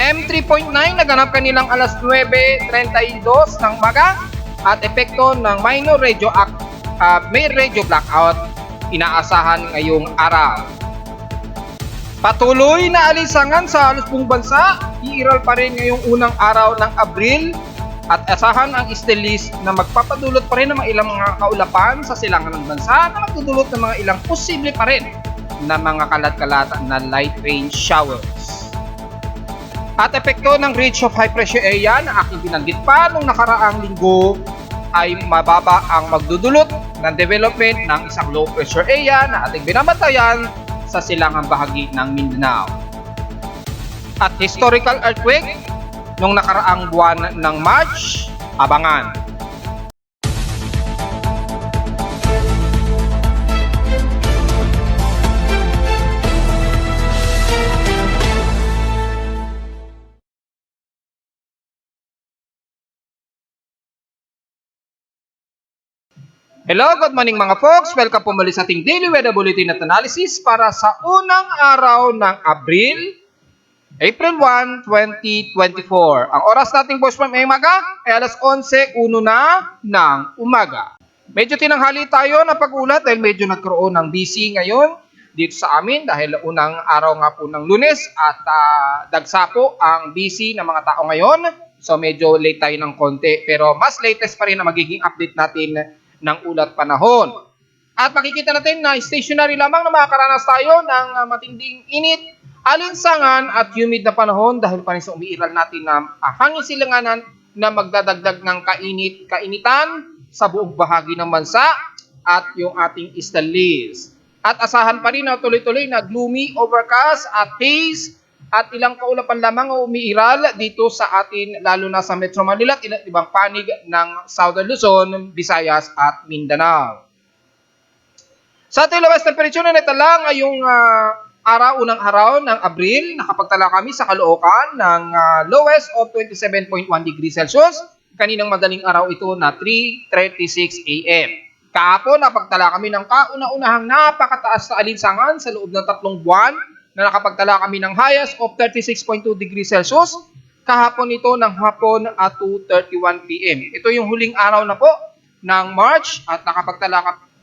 M3.9 naganap kanilang alas 9:32 ng umaga at epekto ng may radio blackout inaasahan ngayong araw. Patuloy na alinsangan sa halos buong bansa, iiral pa rin ngayong unang araw ng Abril at asahan ang Stellis na magpapadulot pa rin ng mga ilang mga kaulapan sa silangan ng bansa na magdudulot ng mga ilang posible pa rin na mga kalat-kalat na light rain showers. At epekto ng ridge of high pressure area na aking binanggit pa nung nakaraang linggo ay mababa ang magdudulot ng development ng isang low pressure area na ating binabatayan sa silangang bahagi ng Mindanao. At historical earthquake nung nakaraang buwan ng March, abangan. Hello, good morning mga folks. Welcome po muli sa ating Daily Weather Bulletin at Analysis para sa unang araw ng April 1, 2024. Ang oras nating boss from umaga ay alas 11:01 na ng umaga. Medyo tinanghali tayo na pag-ulat dahil medyo nagkaroon ng busy ngayon dito sa amin dahil unang araw nga po ng Lunes at dagsa po ang busy ng mga tao ngayon. So medyo late tayo ng konti pero mas latest pa rin na magiging update natin ng ulat panahon. At makikita natin na stationary lamang na makakaranas tayo ng matinding init, alinsangan at humid na panahon dahil pa rin sa umiiral natin na hangin silanganan na magdadagdag ng kainitan sa buong bahagi ng bansa at yung ating Stellis. At asahan pa rin na tuloy-tuloy na gloomy, overcast at haze at ilang kaulapan lamang umiiral dito sa atin lalo na sa Metro Manila at ilang ibang panig ng Southern Luzon, Visayas at Mindanao. Sa ating lowest temperature na nito lang ay yung unang araw ng Abril, nakapagtala kami sa Caloocan ng lowest of 27.1 degrees Celsius. Kaninang madaling araw ito na 3:36 AM. Kahapon napagtala kami ng kauna-unahang napakataas na alinsangan sa loob ng 3 buwan na nakapagtala kami ng highest of 36.2 degrees Celsius kahapon ito ng hapon at 2:31 PM. Ito yung huling araw na po ng March at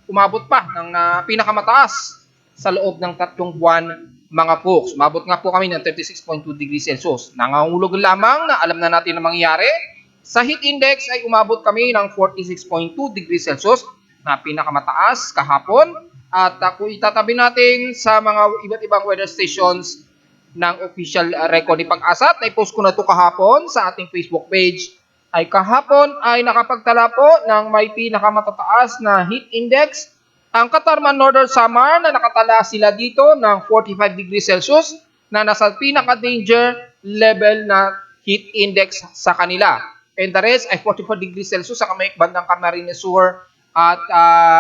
umabot pa ng pinakamataas sa loob ng 3 buwan mga folks. Umabot nga po kami ng 36.2 degrees Celsius. Nangangahulog lamang na alam na natin ang mangyayari. Sa heat index ay umabot kami ng 46.2 degrees Celsius na pinakamataas kahapon. At kung itatabi natin sa mga iba't ibang weather stations ng official record ni Pag-asa, at na-post ko na ito kahapon sa ating Facebook page, ay kahapon ay nakapagtala po ng may pinakamatataas na heat index ang Katarman Northern Samar na nakatala sila dito ng 45 degrees Celsius na nasa pinaka-danger level na heat index sa kanila. And the rest ay 44 degrees Celsius sa bandang Camarines Sur at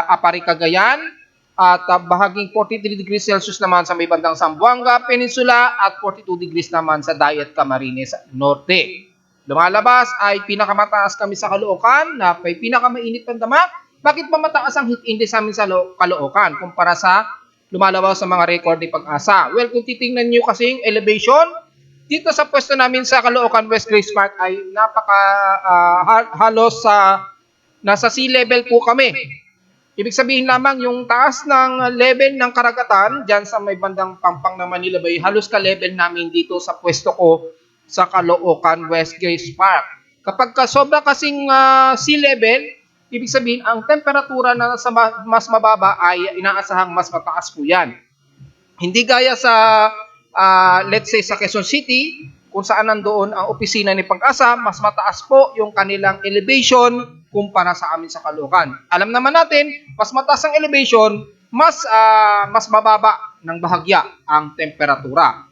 Apari, Cagayan. At bahaging 43 degrees Celsius naman sa may bandang Zamboanga Peninsula at 42 degrees naman sa Dayat Camarines Norte. Lumalabas ay pinakamataas kami sa Caloocan na may pinakamainit pandama. Bakit ba mataas ang heat index namin sa Caloocan kumpara sa lumalabas sa mga record ni Pag-asa? Well, kung titingnan nyo kasing elevation, dito sa pwesto namin sa Caloocan West Grace Park ay halos nasa sea level po kami. Ibig sabihin lamang yung taas ng level ng karagatan dyan sa may bandang Pampang ng Manila Bay, halos ka-level namin dito sa pwesto ko sa Caloocan West Grace Park. Kapag sobra kasing sea level, ibig sabihin ang temperatura na sa mas mababa ay inaasahang mas mataas po yan. Hindi gaya sa let's say sa Quezon City, kung saan nandoon ang opisina ni Pag-asa, mas mataas po yung kanilang elevation kumpara sa amin sa Caloocan. Alam naman natin, mas mataas ang elevation, mas mababa ng bahagya ang temperatura.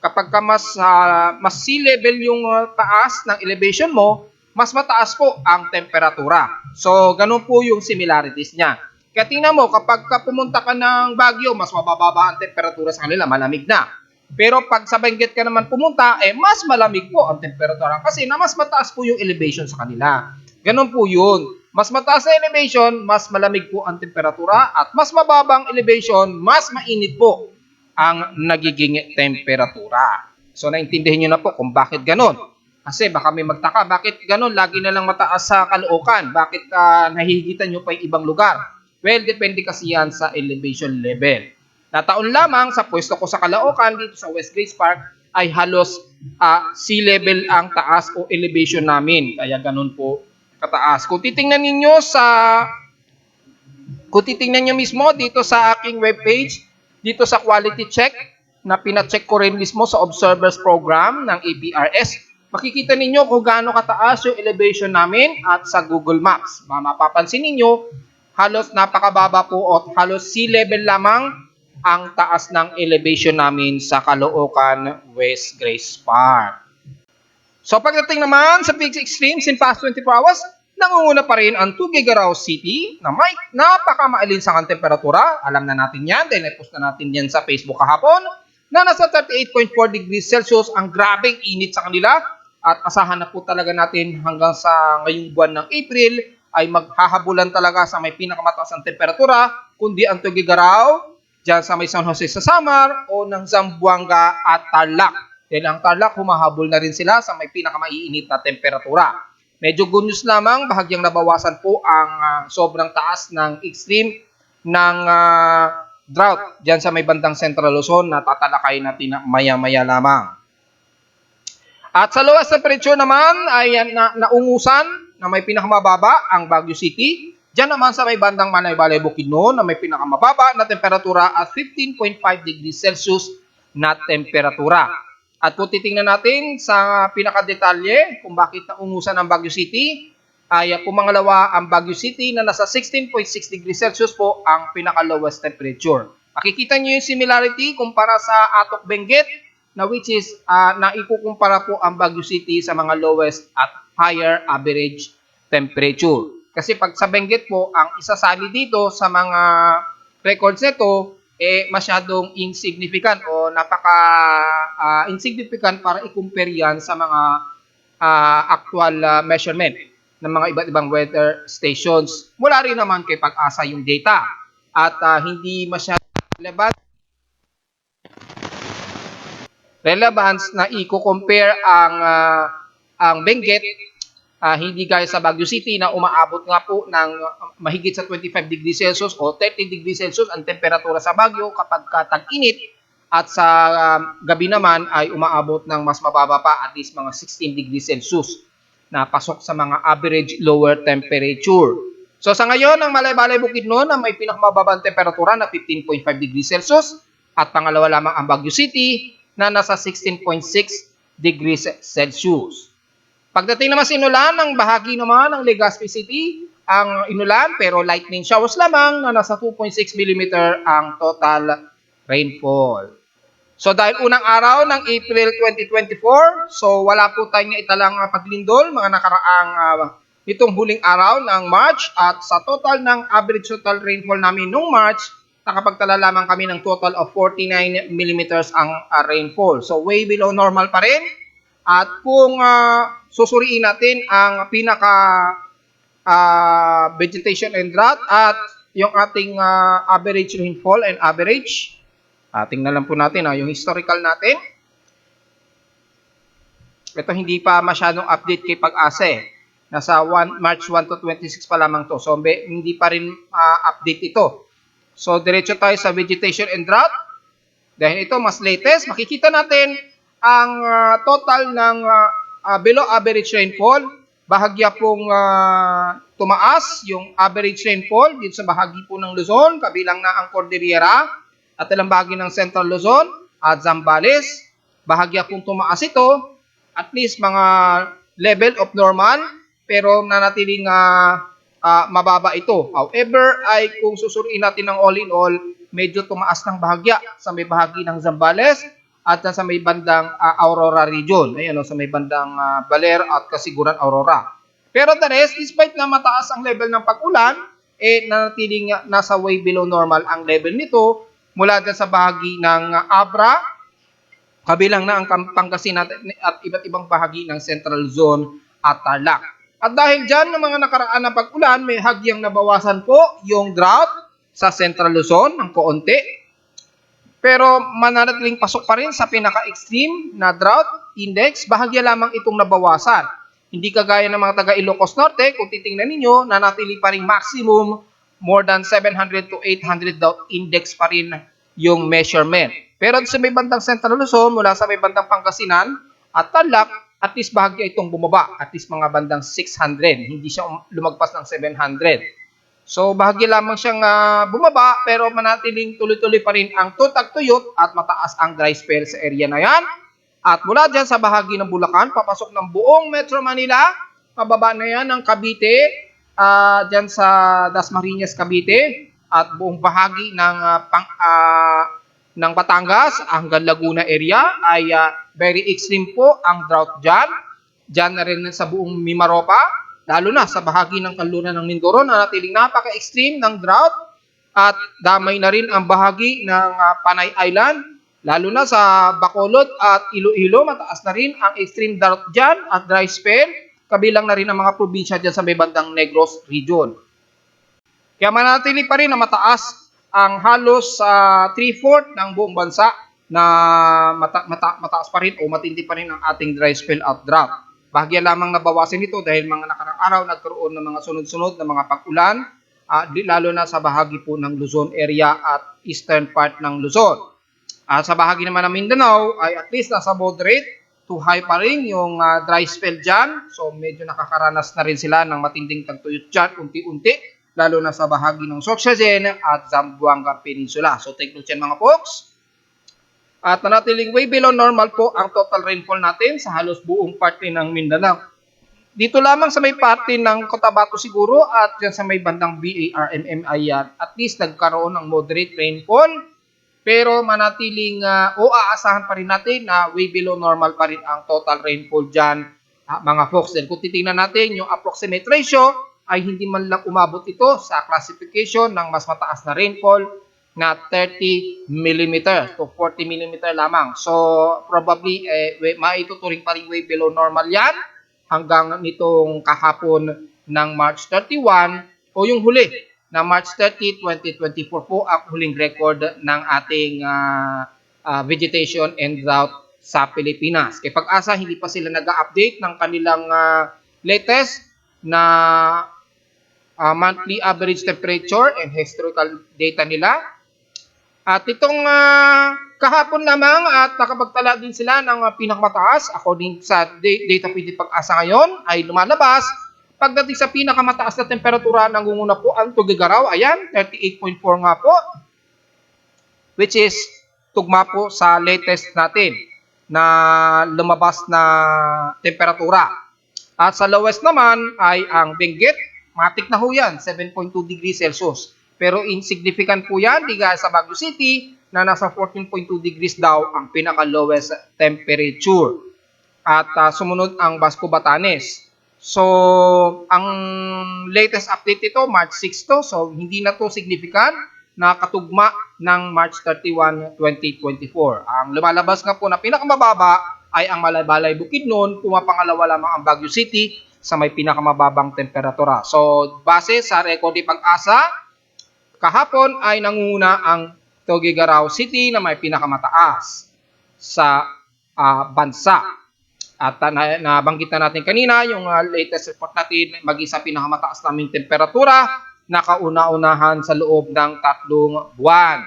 Kapag mas sea level yung taas ng elevation mo, mas mataas po ang temperatura. So, ganun po yung similarities niya. Kaya tingnan mo, kapag pumunta ka ng Baguio, mas mababa ang temperatura sa kanila, malamig na. Pero pag sa Benguet ka naman pumunta, mas malamig po ang temperatura kasi na mas mataas po yung elevation sa kanila. Ganun po yun. Mas mataas na elevation, mas malamig po ang temperatura at mas mababang elevation, mas mainit po ang nagiging temperatura. So naintindihan nyo na po kung bakit ganon. Kasi baka may magtaka, bakit ganon? Lagi na lang mataas sa Caloocan. Bakit nahihigitan nyo pa yung ibang lugar? Well, depende kasi yan sa elevation level. Nataon lamang sa pwesto ko sa Caloocan dito sa West Grace Park ay halos sea level ang taas o elevation namin. Kaya ganun po kataas. Kung titingnan nyo mismo dito sa aking webpage, dito sa quality check, na pina-check ko rin mismo sa observers program ng APRS, makikita ninyo kung gaano kataas yung elevation namin at sa Google Maps. Mapapansin ninyo, halos napakababa po at halos sea level lamang ang taas ng elevation namin sa Caloocan, West Grace Park. So pagdating naman sa peak extremes in past 24 hours, nangunguna pa rin ang Tuguegarao City na may napakamaalinsangang temperatura. Alam na natin yan dahil na-post na natin yan sa Facebook kahapon na nasa 38.4 degrees Celsius. Ang grabing init sa kanila at asahan na po talaga natin hanggang sa ngayong buwan ng April ay maghahabulan talaga sa may pinakamataas ang temperatura kundi ang Tuguegarao dyan sa may San Jose sa Samar o ng Zamboanga at Tarlac. Dahil ang Tarlac humahabol na rin sila sa may pinakamaiinit na temperatura. Medyo good news lamang, bahagyang nabawasan po ang sobrang taas ng extreme ng drought dyan sa may bandang Central Luzon na tatalakayin natin na maya-maya lamang. At sa lowest temperature naman ay naungusan na may pinakamababa ang Baguio City. Diyan naman sa may bandang Manay-Balay Bukidnon na may pinakamababa na temperatura at 15.5 degrees Celsius na temperatura. At kung titingnan natin sa pinakadetalye kung bakit naungusan ang Baguio City, ay pumangalawa ang Baguio City na nasa 16.6 degrees Celsius po ang pinaka-lowest temperature. Makikita nyo yung similarity kumpara sa Atok Benguet na which is naikukumpara po ang Baguio City sa mga lowest at higher average temperature. Kasi pag sa Benguet po, ang isasali dito sa mga records nito, masyadong insignificant o insignificant para i-compare yan sa mga actual measurement ng mga iba't ibang weather stations. Mula rin naman kay Pag-asa yung data at hindi masyadong relevance na i-compare ang Benguet hindi gaya sa Baguio City na umaabot nga po ng mahigit sa 25 degrees Celsius o 30 degrees Celsius ang temperatura sa Baguio kapag tag-init at sa gabi naman ay umaabot ng mas mababa pa at least mga 16 degrees Celsius na pasok sa mga average lower temperature. So sa ngayon, ang Malay-Balay Bukidnon na may pinakamababang temperatura na 15.5 degrees Celsius at pangalawa lamang ang Baguio City na nasa 16.6 degrees Celsius. Pagdating naman sa inulan, ang bahagi naman ng Legazpi City, ang inulan pero lightning showers lamang na nasa 2.6 mm ang total rainfall. So dahil unang araw ng April 2024, so wala po tayong italang paglindol mga nakaraang itong huling araw ng March at sa total ng average total rainfall namin noong March, nakapagtala lamang kami ng total of 49 mm ang rainfall. So way below normal pa rin. At kung susuriin natin ang pinaka vegetation and drought at yung ating average rainfall and average, tingnan lang po natin yung historical natin. Ito hindi pa masyadong update kay Pag-asa. Nasa March 1 to 26 pa lamang to. So hindi pa rin update ito. So diretso tayo sa vegetation and drought. Dahil ito mas latest, makikita natin ang total ng below average rainfall. Bahagya pong tumaas yung average rainfall dito sa bahagi po ng Luzon, kabilang na ang Cordillera at ilang bahagi ng Central Luzon at Zambales. Bahagya pong tumaas ito, at least mga level of normal, pero nanatiling mababa ito. However, ay kung susuriin natin ng all in all, medyo tumaas ng bahagya sa may bahagi ng Zambales at sa may bandang Aurora region. Ayan, sa may bandang Baler at Kasiguran, Aurora. Pero the rest, despite na mataas ang level ng pag-ulan, nanatiling nasa way below normal ang level nito mula dyan sa bahagi ng Abra, kabilang na ang Pangasinan at iba't ibang bahagi ng Central Zone at Tarlac. At dahil dyan, ng mga nakaraan na pag-ulan, may hagyang nabawasan po yung drought sa Central Luzon ng kaunti. Pero mananatiling pasok pa rin sa pinaka-extreme na drought index, bahagya lamang itong nabawasan. Hindi kagaya ng mga taga Ilocos Norte, kung titingnan ninyo, nanatili pa rin maximum more than 700 to 800 drought index pa rin yung measurement. Pero sa may bandang Central Luzon, mula sa may bandang Pangasinan at Tarlac, at least bahagya itong bumaba, at least mga bandang 600, hindi siya lumagpas ng 700. So, bahagi lamang siyang bumaba, pero manatiling tuloy-tuloy pa rin ang tutag-tuyot at mataas ang dry spell sa area na yan. At mula dyan sa bahagi ng Bulacan, papasok ng buong Metro Manila, pababa na yan ng Cavite, dyan sa Dasmariñas, Cavite, at buong bahagi ng Batangas hanggang Laguna area ay very extreme po ang drought dyan. Dyan na rin sa buong Mimaropa, lalo na sa bahagi ng kanluran ng Mindoro na natiling napaka-extreme ng drought at damay na rin ang bahagi ng Panay Island, lalo na sa Bacolod at Iloilo, mataas na rin ang extreme drought dyan at dry spell, kabilang na rin ang mga probinsya dyan sa may bandang Negros region. Kaya manatili pa rin na mataas ang halos 3/4 ng buong bansa na mataas pa rin o matindi pa rin ang ating dry spell at drought. Bahagya lamang nabawasan ito dahil mga nakarang araw nagkaroon ng mga sunod-sunod na mga pag-ulan, lalo na sa bahagi po ng Luzon area at eastern part ng Luzon. Sa bahagi naman ng Mindanao ay at least nasa moderate to high pa rin yung dry spell dyan. So medyo nakakaranas na rin sila ng matinding tagtuyot dyan unti-unti, lalo na sa bahagi ng Sorsogen at Zamboanga Peninsula. So take note yan mga folks. At nanatiling way below normal po ang total rainfall natin sa halos buong parte ng Mindanao. Dito lamang sa may parte ng Cotabato siguro at dyan sa may bandang BARMM ay at least nagkaroon ng moderate rainfall. Pero manatiling aasahan pa rin natin na way below normal pa rin ang total rainfall dyan mga folks. Then kung titingnan natin yung approximate ratio ay hindi man lang umabot ito sa classification ng mas mataas na rainfall na 30 mm to 40 mm lamang. So, probably, maituturing pa rin way below normal yan hanggang nitong kahapon ng March 31 o yung huli na March 30, 2024 po ang huling record ng ating vegetation and drought sa Pilipinas. Kaya pag-asa, hindi pa sila nag-update ng kanilang latest na monthly average temperature and historical data nila. At itong kahapon lamang at nakapagtala din sila ng pinakamataas according sa data pwede pag-asa ngayon ay lumalabas. Pagdating sa pinakamataas na temperatura, nangunguna po ang Tugigaraw. Ayan, 38.4 nga po. Which is tugma po sa latest natin na lumabas na temperatura. At sa lowest naman ay ang Benguet. Matik na ho yan, 7.2 degrees Celsius. Pero insignificant po yan, di gaya sa Baguio City na nasa 14.2 degrees daw ang pinaka-lowest temperature. At sumunod ang Basco Batanes. So, ang latest update ito, March 6 to. So, hindi na to significant na katugma ng March 31, 2024. Ang lumalabas nga po na pinakamababa ay ang Malaybalay Bukidnon, pumapangalawa lamang ang Baguio City sa may pinakamababang temperatura. So, base sa record ni Pag-asa, kahapon ay nangunguna ang Tugigaraw City na may pinakamataas sa bansa. At nabanggit na natin kanina yung latest report natin, mag-isa pinakamataas naming temperatura, nakauna-unahan sa loob ng 3 buwan.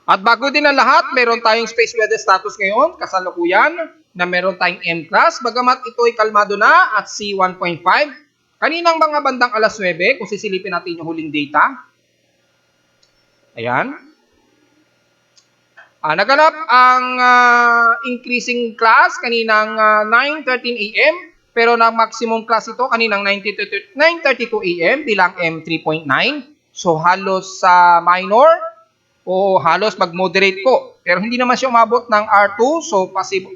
At bago din ang lahat, meron tayong space weather status ngayon, kasalukuyan, na meron tayong M-class, bagamat ito ay kalmado na at C1.5. Kaninang mga bandang alas 9, kung sisilipin natin yung huling data. Ayan. Naganap ang increasing class kaninang 9:13 AM, pero na maximum class ito kaninang 9:32 AM bilang M3.9. So halos sa minor o halos mag-moderate po. Pero hindi naman siya umabot ng R2, so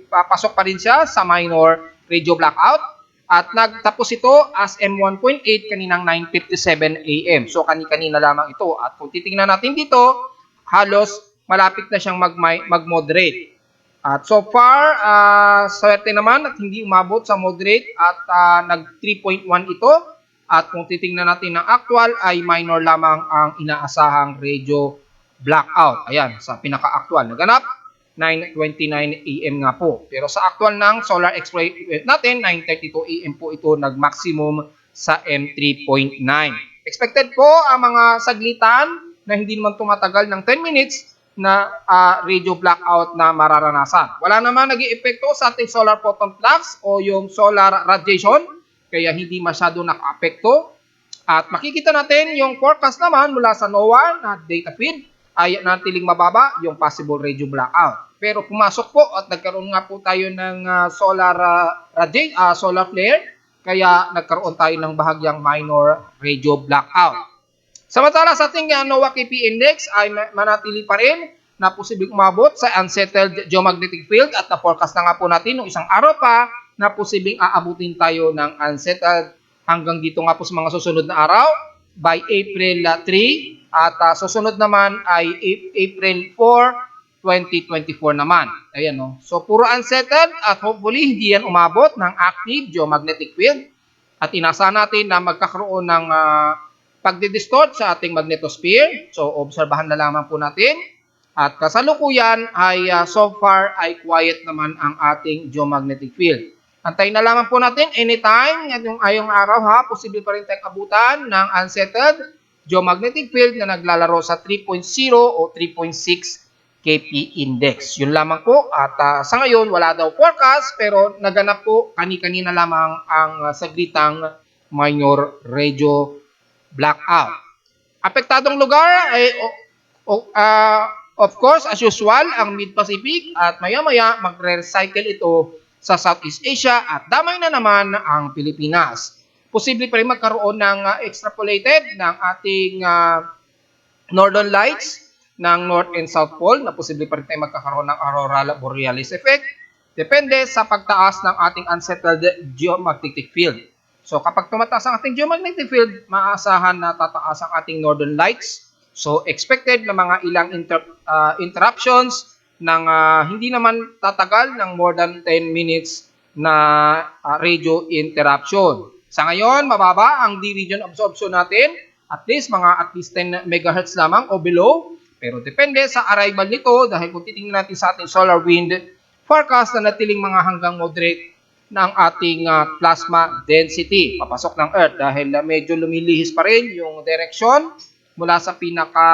pasok pa rin siya sa minor radio blackout. At nagtapos ito as M1.8 kaninang 9:57 AM. So kani-kanina lamang ito. At kung titingnan natin dito, halos malapit na siyang mag-moderate. At so far, swerte naman at hindi umabot sa moderate at nag 3.1 ito. At kung titingnan natin ng actual ay minor lamang ang inaasahang radio blackout. Ayan, sa pinaka-actual. Naganap, 9:29 AM nga po. Pero sa actual ng solar X-ray event natin, 9:32 AM po ito nag-maximum sa M3.9. Expected po ang mga saglitan na hindi naman tumatagal ng 10 minutes na radio blackout na mararanasan. Wala naman nag-iepekto sa ating solar photon flux o yung solar radiation, kaya hindi masyado naka-apekto. At makikita natin yung forecast naman mula sa NOAA na data feed ay natiling mababa yung possible radio blackout. Pero pumasok po at nagkaroon nga po tayo ng solar flare, kaya nagkaroon tayo ng bahagyang minor radio blackout. Samantala sa ating NOAA KP index ay manatili pa rin na posibleng umabot sa unsettled geomagnetic field at na-forecast na nga po natin noong isang araw pa na posibleng aabutin tayo ng unsettled hanggang dito nga po sa mga susunod na araw by April 3 at susunod naman ay April 4, 2024 naman. Ayan, no? So puro unsettled at hopefully hindi yan umabot ng active geomagnetic field at inasa natin na magkakaroon ng pagdidistort sa ating magnetosphere. So obserbahan na lamang po natin. At kasalukuyan ay so far ay quiet naman ang ating geomagnetic field. Antayin na lamang po natin anytime ngayong araw posible pa rin tayong abutan ng unsettled geomagnetic field na naglalaro sa 3.0 o 3.6 KP index. Yun lamang po at sa ngayon wala daw forecast pero naganap po kani-kanina lamang ang saglitang minor radio blackout. Apektadong lugar ay of course as usual ang Mid-Pacific at maya-maya magre-recycle ito sa Southeast Asia at damay na naman ang Pilipinas. Posible pa rin magkaroon ng extrapolated ng ating Northern Lights ng North and South Pole na posible pa rin tayo magkakaroon ng Aurora Borealis effect. Depende sa pagtaas ng ating unsettled geomagnetic field. So kapag tumataas ang ating geomagnetic field, maaasahan na tataas ang ating Northern Lights. So expected na mga ilang interruptions ng hindi naman tatagal ng more than 10 minutes na radio interruption. Sa ngayon, mababa ang D-region absorption natin, at least 10 MHz lamang o below. Pero depende sa arrival nito dahil kung titingnan natin sa ating solar wind forecast na natiling mga hanggang moderate ng ating plasma density papasok ng Earth dahil medyo lumilihis pa rin yung direction mula sa pinaka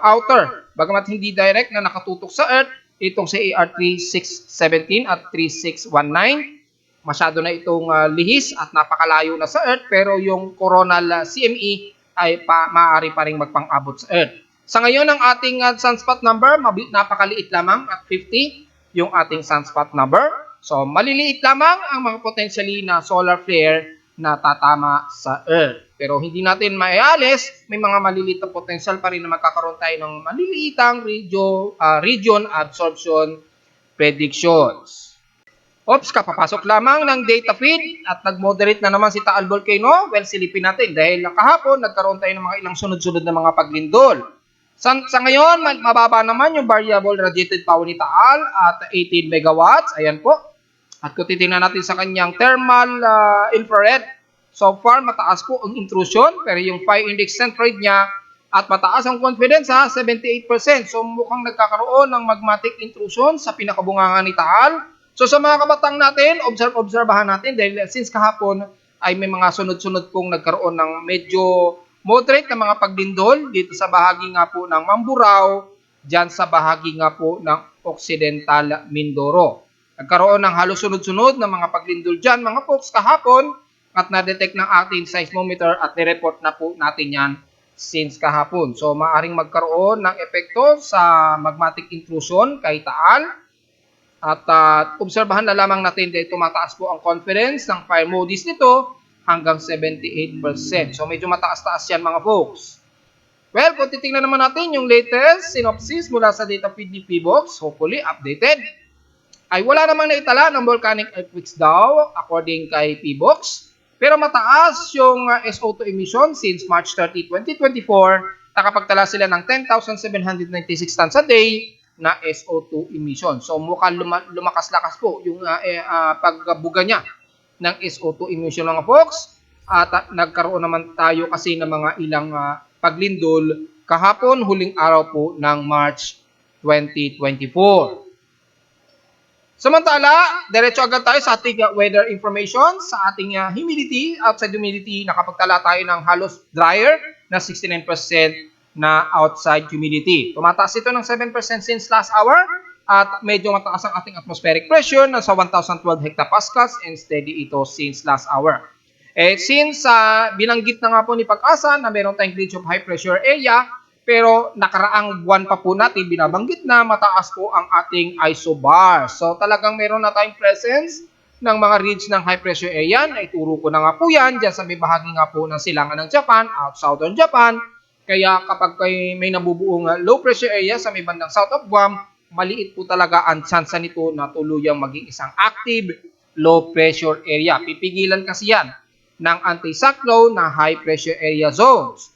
outer. Bagamat hindi direct na nakatutok sa Earth, itong sa AR3617 at 3619, masyado na itong lihis at napakalayo na sa Earth, pero yung coronal CME ay maaari pa ring magpang-abot sa Earth. Sa ngayon, ang ating sunspot number, napakaliit lamang at 50 yung ating sunspot number. So, maliliit lamang ang mga potentially na solar flare na tatama sa Earth. Pero hindi natin maialis, may mga maliliit na potential pa rin na magkakaroon tayo ng maliliitang region absorption predictions. Oops, kapapasok lamang ng data feed at nag-moderate na naman si Taal Volcano. Well, silipin natin dahil kahapon nagkaroon tayo ng mga ilang sunod-sunod na mga paglindol. Sa ngayon, mababa naman yung variable radiated power ni Taal at 18 megawatts. Ayan po. At kung titingnan natin sa kanyang thermal infrared, so far mataas po ang intrusion, pero yung fire index centroid niya at mataas ang confidence 78%. So mukhang nagkakaroon ng magmatic intrusion sa pinakabunganga ni Taal. So sa mga kabatang natin, obserbahan natin dahil since kahapon ay may mga sunod-sunod pong nagkaroon ng medyo moderate na mga paglindol dito sa bahagi nga po ng Mamburao, dyan sa bahagi nga po ng Occidental Mindoro. Nagkaroon ng halos sunod-sunod na mga paglindol dyan, mga folks, kahapon at na-detect ng ating seismometer at nireport na po natin yan since kahapon. So, maaring magkaroon ng epekto sa magmatic intrusion kay Taal. At obserbahan na lamang natin dahil tumataas po ang confidence ng fire modis nito hanggang 78%. So, medyo mataas-taas yan mga folks. Well, kung titingnan naman natin yung latest synopsis mula sa data feed ni PBOX, hopefully updated, ay wala namang naitala ng volcanic earthquakes daw according kay PBOX. Pero mataas yung SO2 emission since March 30, 2024. Nakapagtala sila ng 10,796 tons a day na SO2 emission. So mukhang lumakas-lakas po yung pagbuga niya ng SO2 emission mga folks. At nagkaroon naman tayo kasi ng mga ilang paglindol kahapon, huling araw po ng March 2024. Samantala, diretso agad tayo sa ating weather information, sa ating humidity, outside humidity, nakapagtala tayo ng halos drier na 69% na outside humidity. Tumataas ito ng 7% since last hour at medyo mataas ang ating atmospheric pressure na sa 1,012 hectopascals and steady ito since last hour. Since binanggit na nga po ni Pag-asa na meron tayong range of high pressure area, pero nakaraang buwan pa po natin binabanggit na mataas po ang ating isobar. So talagang meron na tayong presence ng mga ridge ng high pressure area. Naituro ko na nga po yan dyan sa may bahagi nga po ng silangan ng Japan, southern Japan. Kaya kapag may nabubuong low pressure area sa may bandang south of Guam, maliit po talaga ang tsansa nito na tuluyang maging isang active low pressure area. Pipigilan kasi yan ng anti-cyclone na high pressure area zones.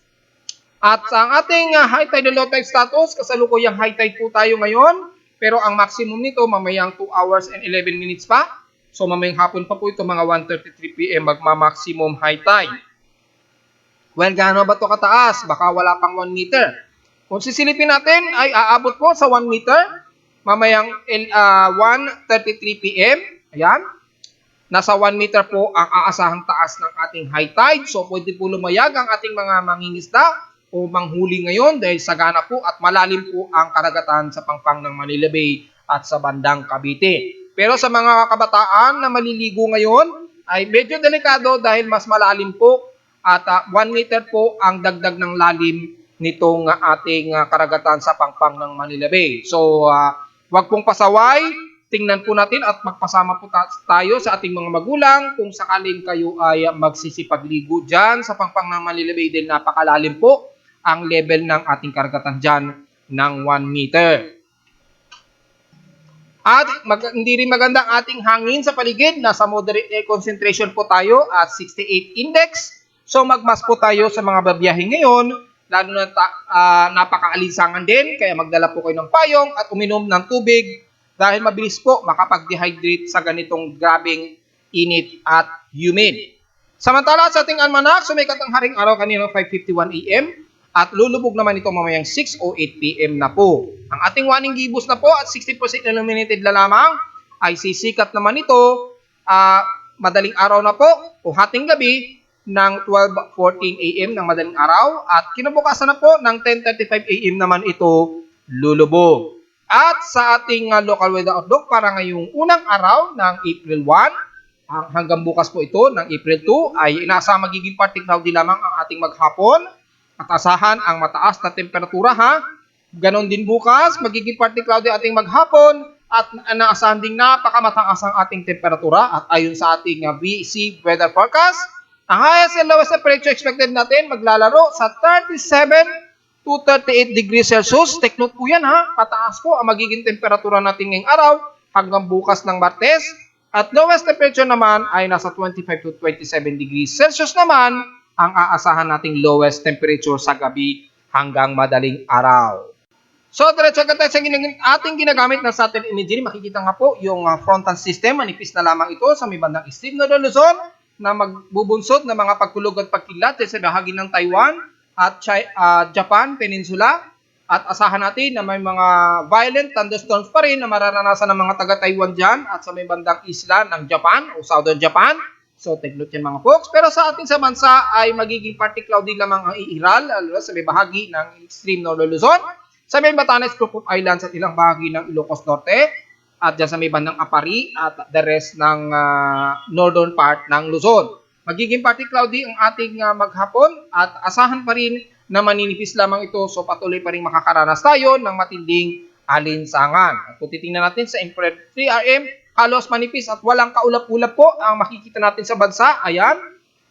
At ang ating high tide and low tide status, kasalukuyang high tide po tayo ngayon. Pero ang maximum nito mamayang 2 hours and 11 minutes pa. So mamayang hapon pa po ito mga 1:33 PM magma-maximum high tide. Well, gaano ba ito kataas? Baka wala pang 1 meter. Kung sisilipin natin ay aabot po sa 1 meter mamayang 1:33 PM. Ayan. Nasa 1 meter po ang aasahang taas ng ating high tide. So pwede po lumayag ang ating mga mangingisda o manghuli ngayon dahil sagana po at malalim po ang karagatan sa pangpang ng Manila Bay at sa bandang Cavite. Pero sa mga kabataan na maliligo ngayon ay medyo delikado dahil mas malalim po at 1 meter po ang dagdag ng lalim nitong ating karagatan sa pangpang ng Manila Bay. So wag pong pasaway, tingnan po natin at magpasama po tayo sa ating mga magulang kung sakaling kayo ay magsisipagligo dyan sa pangpang ng Manila Bay dahil napakalalim po ang level ng ating karagatan dyan ng 1 meter. At hindi rin maganda ang ating hangin sa paligid. Nasa moderate air concentration po tayo at 68 index. So magmas po tayo sa mga babiyahe ngayon, lalo na napaka-alinsangan din. Kaya magdala po kayo ng payong at uminom ng tubig dahil mabilis po makapag-dehydrate sa ganitong grabing init at humid. Samantala sa ating almanak, sumikat ang haring araw kanina 5:51 AM. At lulubog naman ito mamayang 6:08 PM na po. Ang ating waning gibos na po at 60% illuminated na lamang ay sisikat naman ito madaling araw na po o hating gabi ng 12:14 AM ng madaling araw at kinabukasan na po ng 10:35 AM naman ito lulubog. At sa ating local weather outlook para ngayong unang araw ng April 1 hanggang bukas po ito ng April 2 ay inaasahan magiging partly cloudy lamang ang ating maghapon. At asahan ang mataas na temperatura ha. Ganon din bukas, magiging partly cloudy ating maghapon at naasahan ding napakamataas ang ating temperatura at ayon sa ating VC weather forecast, ang highest and lowest temperature expected natin maglalaro sa 37 to 38 degrees Celsius. Take note po yan ha, pataas po ang magiging temperatura natin ngayong araw hanggang bukas ng Martes. At lowest temperature naman ay nasa 25 to 27 degrees Celsius naman ang aasahan nating lowest temperature sa gabi hanggang madaling araw. So, diretso agad tayo sa ating ginagamit na satellite imagery. Makikita nga po yung frontal system. Manipis na lamang ito sa may bandang extreme northern Luzon na magbubunsod ng mga pagkulog at pagkilat sa bahagi ng Taiwan at Japan Peninsula. At asahan natin na may mga violent thunderstorms pa rin na mararanasan ng mga taga-Taiwan dyan at sa may bandang isla ng Japan o southern Japan. So, take note yan mga folks. Pero sa atin sa bansa ay magiging partly cloudy lamang ang iiral lalo sa may bahagi ng extreme northern Luzon, sa may Batanes Group of Islands at ilang bahagi ng Ilocos Norte, at dyan sa may bandang Apari at the rest ng northern part ng Luzon. Magiging partly cloudy ang ating maghapon at asahan pa rin na maninipis lamang ito. So, patuloy pa rin makakaranas tayo ng matinding alinsangan. At kung titingnan natin sa infrared 3 RM, halos manipis at walang kaulap-ulap po ang makikita natin sa bansa. Ayan.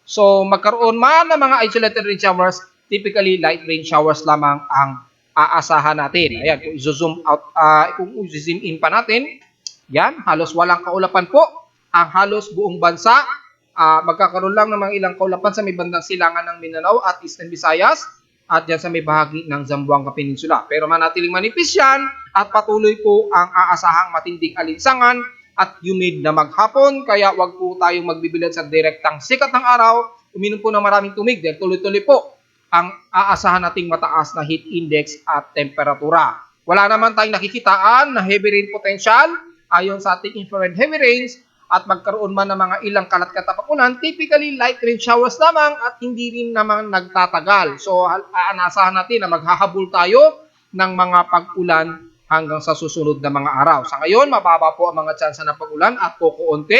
So, magkaroon man ng mga isolated rain showers, typically light rain showers lamang ang aasahan natin. Ayan, kung i-zoom out, kung i-zoom in pa natin, yan, halos walang kaulapan po ang halos buong bansa. Magkakaroon lang ng mga ilang kaulapan sa may bandang silangan ng Mindanao at Eastern Visayas at dyan sa may bahagi ng Zamboanga Peninsula. Pero manatiling manipis yan at patuloy po ang aasahang matinding alinsangan at humid na maghapon, kaya wag po tayong magbibilad sa direktang sikat ng araw. Uminom po ng maraming tumig dahil tuloy-tuloy po ang aasahan nating mataas na heat index at temperatura. Wala naman tayong nakikitaan na heavy rain potential ayon sa ating infrared heavy rains at magkaroon man ng mga ilang kalat-katapakunan, typically light rain showers lamang at hindi rin naman nagtatagal. So aasahan natin na maghahabol tayo ng mga pag-ulan hanggang sa susunod na mga araw. Sa ngayon, mababa po ang mga tsansa ng pag-ulan at kukunti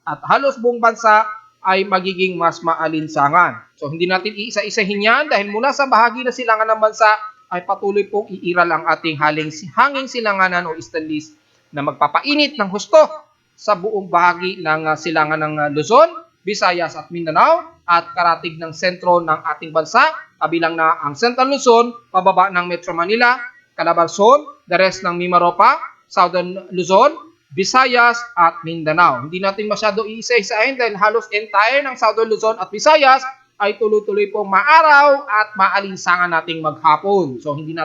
at halos buong bansa ay magiging mas maalinsangan. So hindi natin iisa-isahin yan dahil mula sa bahagi na silangan ng bansa ay patuloy pong iiral ang ating hanging silanganan o easterlies na magpapainit ng husto sa buong bahagi ng silangan ng Luzon, Visayas at Mindanao at karatig ng sentro ng ating bansa, kabilang na ang Central Luzon, pababa ng Metro Manila, Calabarzon, the rest ng Mimaropa, Southern Luzon, Visayas at Mindanao. Hindi natin masyado iisa-isahin dahil halos entire ng Southern Luzon at Visayas ay tuloy-tuloy pong maaraw at maalinsangan nating maghapon. So hindi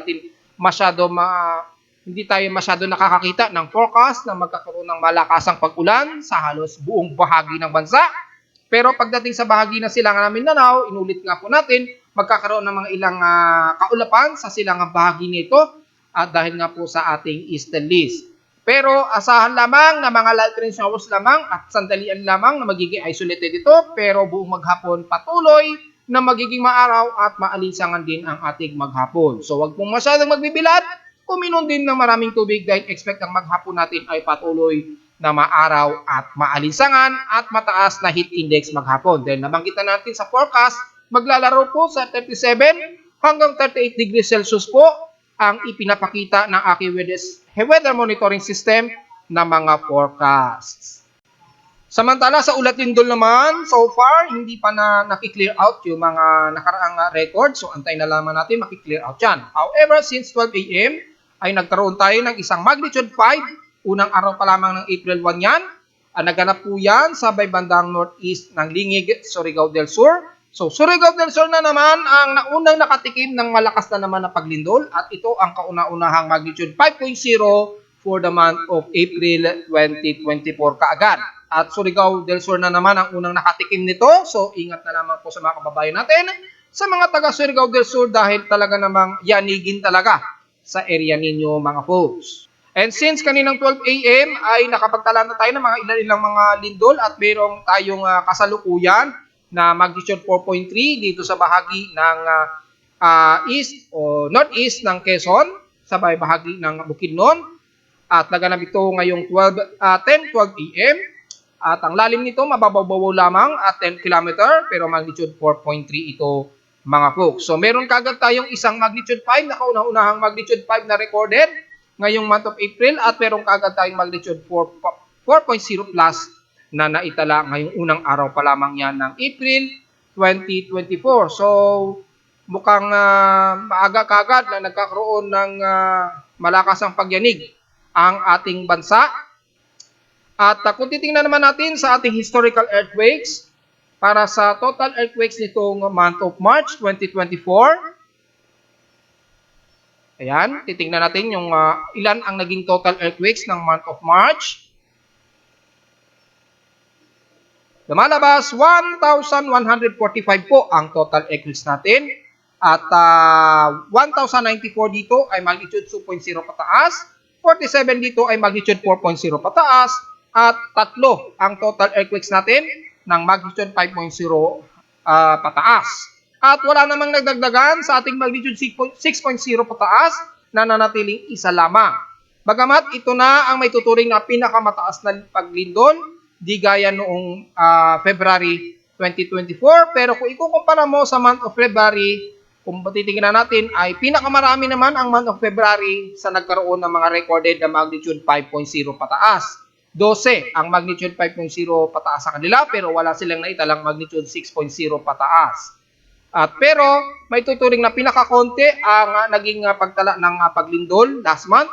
tayo masyado nakakakita ng forecast na magkakaroon ng malakasang pag-ulan sa halos buong bahagi ng bansa. Pero pagdating sa bahagi ng silangan ng Mindanao, inulit nga po natin, magkakaroon ng mga ilang kaulapan sa silangang bahagi nito at dahil nga po sa ating easterlies. Pero asahan lamang na mga light rain showers lamang at sandalian lamang na magiging isolated ito, pero buong maghapon patuloy na magiging maaraw at maalinsangan din ang ating maghapon. So wag pong masyadong magbibilad, uminom din ng maraming tubig dahil expect ang maghapon natin ay patuloy na maaraw at maalinsangan at mataas na heat index maghapon. Dahil nabanggit na natin sa forecast, maglalaro po sa 37 hanggang 38 degrees Celsius po ang ipinapakita ng aking weather monitoring system na mga forecasts. Samantala sa ulat lindol naman, so far, hindi pa na nakiklear out yung mga nakaraang record. So antayin na lamang natin makiklear out yan. However, since 12 a.m. ay nagkaroon tayo ng isang magnitude 5. Unang araw pa lamang ng April 1 yan. Naganap po yan sa bandang northeast ng Lingig, Surigao del Sur. So, Surigao del Sur na naman ang naunang nakatikim ng malakas na naman na paglindol at ito ang kauna-unahang magnitude 5.0 for the month of April 2024 kaagad. At Surigao del Sur na naman ang unang nakatikim nito. So, ingat na lamang po sa mga kababayan natin sa mga taga Surigao del Sur dahil talaga namang yanigin talaga sa area ninyo mga folks. And since kaninang 12 a.m. ay nakapagtala na tayo ng mga ilang mga lindol at mayroong tayong kasalukuyan na magnitude 4.3 dito sa bahagi ng east o northeast ng Quezon, sa bahagi ng Bukidnon. At naganap ito ngayong 10-12 a.m. At ang lalim nito mababaw lamang at 10 km pero magnitude 4.3 ito mga folks. So meron kagad tayong isang magnitude 5 na kauna-unahang magnitude 5 na recorded ngayong month of April at meron kagad tayong magnitude 4.0 plus na naitala ngayong unang araw pa lamang yan ng April 2024. So, mukhang maaga kagad na nagkakaroon ng malakasang pagyanig ang ating bansa. At kung titingnan naman natin sa ating historical earthquakes, para sa total earthquakes nitong month of March 2024, ayan, titingnan natin yung ilan ang naging total earthquakes ng month of March. Lumalabas, 1,145 po ang total earthquakes natin. At 1,094 dito ay magnitude 2.0 pataas. 47 dito ay magnitude 4.0 pataas. At 3 ang total earthquakes natin ng magnitude 5.0 pataas. At wala namang nagdagdagan sa ating magnitude 6.0 pataas na nanatiling isa lamang. Bagamat ito na ang may tuturing na pinakamataas na paglindol, di gaya noong February 2024. Pero kung ikukumpara mo sa month of February, kung titingnan natin ay pinakamarami naman ang month of February sa nagkaroon ng mga recorded na magnitude 5.0 pataas. 12 ang magnitude 5.0 pataas sa kanila pero wala silang naitalang magnitude 6.0 pataas. Pero may tuturing na pinakakonti ang naging pagtala ng paglindol last month.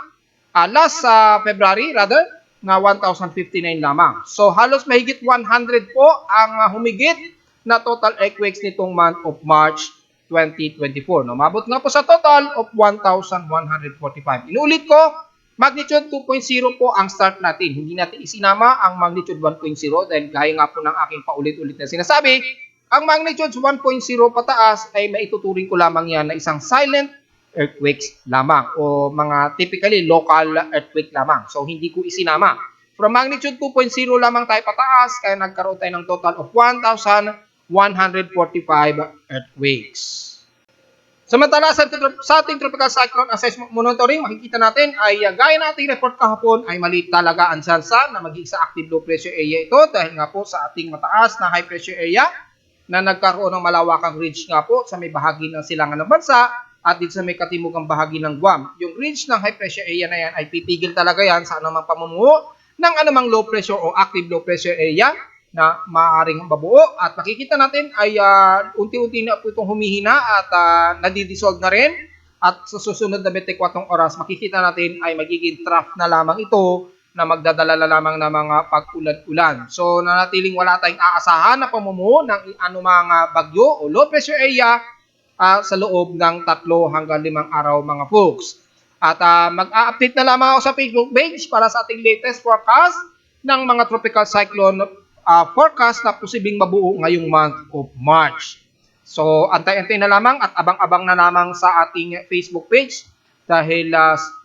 Last February rather, na 1,059 lamang. So halos mahigit 100 po ang humigit na total earthquakes nitong month of March 2024. No, mabot nga po sa total of 1,145. Inulit ko, magnitude 2.0 po ang start natin. Hindi natin isinama ang magnitude 1.0 dahil gaya nga po ng aking paulit-ulit na sinasabi, Ang magnitude 1.0 pataas ay maituturing ko lamang yan na isang silent earthquakes lamang o mga typically local earthquake lamang. So hindi ko isinama. From magnitude 2.0 lamang tayo pataas kaya nagkaroon tayo ng total of 1,145 earthquakes. Samantala sa ating tropical cyclone assessment monitoring, makikita natin ay gaya na ating report kahapon ay maliit talaga ang tsansa na maging sa active low pressure area ito dahil nga po sa ating mataas na high pressure area na nagkaroon ng malawakang ridge nga po sa may bahagi ng silangan ng bansa at dito sa may katimugang bahagi ng Guam. Yung ridge ng high pressure area na yan ay pipigil talaga yan sa anumang pamumuo ng anumang low pressure o active low pressure area na maaaring mabuo at makikita natin ay unti-unti na po itong humihina at nadidissolve na rin at sa susunod na 24 oras makikita natin ay magiging trough na lamang ito na magdadala na lamang ng mga pag-ulan-ulan. So nanatiling wala tayong aasahan na pamumuo ng anumang bagyo o low pressure area sa loob ng 3 hanggang 5 araw mga folks. At mag-a-update na lamang ako sa Facebook page para sa ating latest forecast ng mga tropical cyclone forecast na posibleng mabuo ngayong month of March. So, antay-antay na lamang at abang-abang na lamang sa ating Facebook page dahil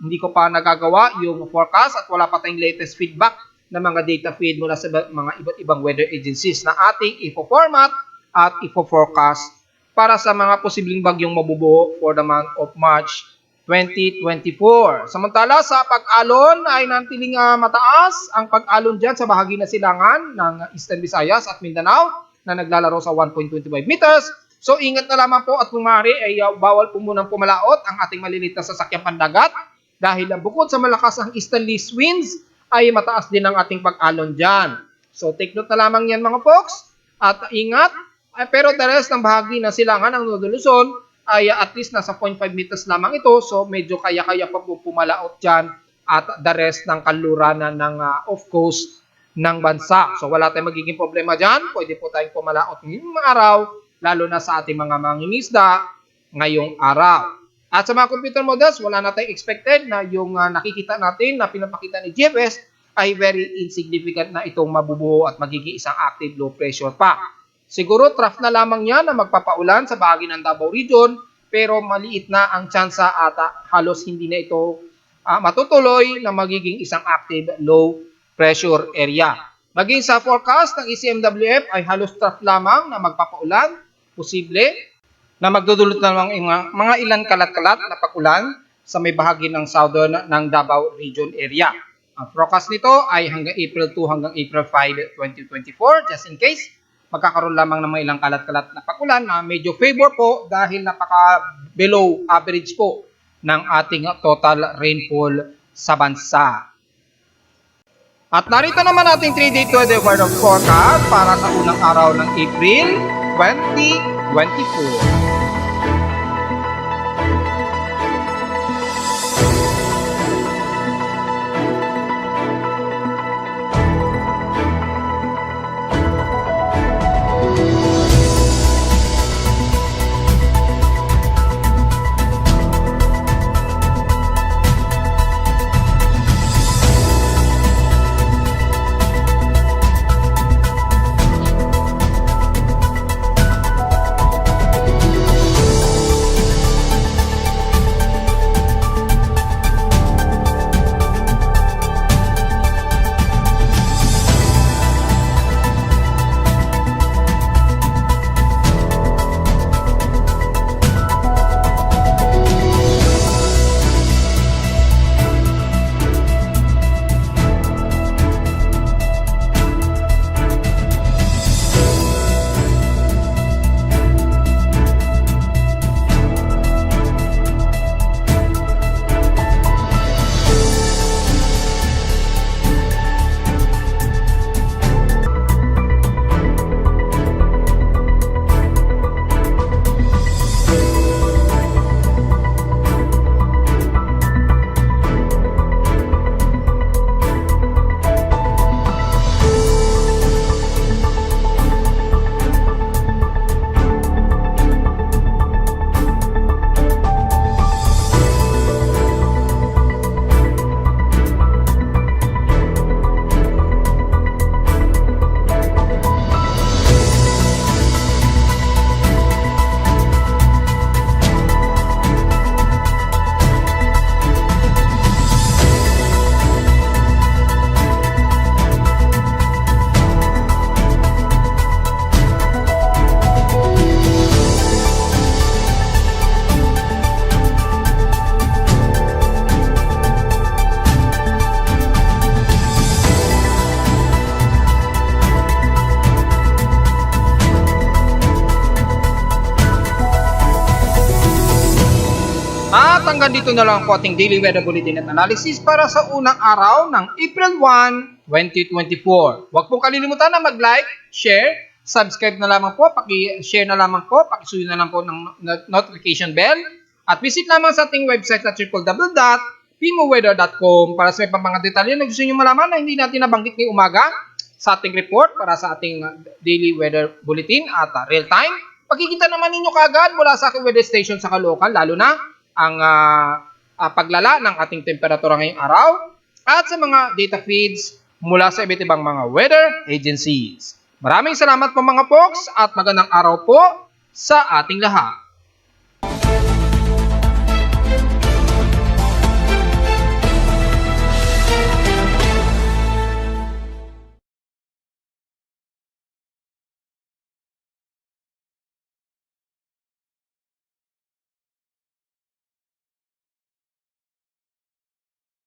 hindi ko pa nagagawa yung forecast at wala pa tayong latest feedback na mga data feed mula sa mga iba't ibang weather agencies na ating ifo-format at ifo-forecast para sa mga posibleng bagyong mabubuo for the month of March 2024. Samantala sa pag-alon ay nantiling mataas ang pag-alon dyan sa bahagi na silangan ng Eastern Visayas at Mindanao na naglalaro sa 1.25 meters. So ingat na lamang po at kung maaari ay bawal po munang pumalaot ang ating maliliit na sasakyang pandagat dahil bukod sa malakas ang easterly winds ay mataas din ang ating pag-alon dyan. So take note na lamang yan mga folks at ingat. Pero the rest ng bahagi na silangan ng Northern Luzon ay at least nasa 0.5 meters lamang ito. So medyo kaya-kaya pa po pumalaot dyan at the rest ng kanluranan ng off-coast ng bansa. So wala tayong magiging problema dyan. Pwede po tayong pumalaot ngayong araw, lalo na sa ating mga mangingisda ngayong araw. At sa mga computer models, wala na tayong expected na yung nakikita natin na pinapakita ni GFS ay very insignificant na itong mabubuo at magiging isang active low pressure pa. Siguro trough na lamang yan na magpapaulan sa bahagi ng Davao Region pero maliit na ang tsansa at halos hindi na ito matutuloy na magiging isang active low pressure area. Maging sa forecast ng ECMWF ay halos trough lamang na magpapaulan, posible na magdudulot ng mga ilan kalat-kalat na pag-ulan sa may bahagi ng southern ng Davao Region area. Ang forecast nito ay hanggang April 2 hanggang April 5, 2024 just in case magkakaroon lamang ng mga ilang kalat-kalat na pag-ulan na medyo favor po dahil napaka below average po ng ating total rainfall sa bansa. At narito naman ating 3-day weather forecast para sa unang araw ng April 2024. hanggang dito na lang po ating Daily Weather Bulletin at Analysis para sa unang araw ng April 1, 2024. Huwag pong kalilimutan na mag-like, share, subscribe na lamang po, paki-share na lamang po, paki-suyo na lang po ng notification bell, at visit lamang sa ating website na www.pimoweather.com para sa mga detalye na gusto nyo malaman na hindi natin nabanggit ngayong umaga sa ating report para sa ating Daily Weather Bulletin at real time. Pagkikita naman ninyo kaagad mula sa aking weather station sa Caloocan, lalo na ang paglala ng ating temperatura ngayong araw at sa mga data feeds mula sa iba't ibang mga weather agencies. Maraming salamat po mga folks at magandang araw po sa ating lahat.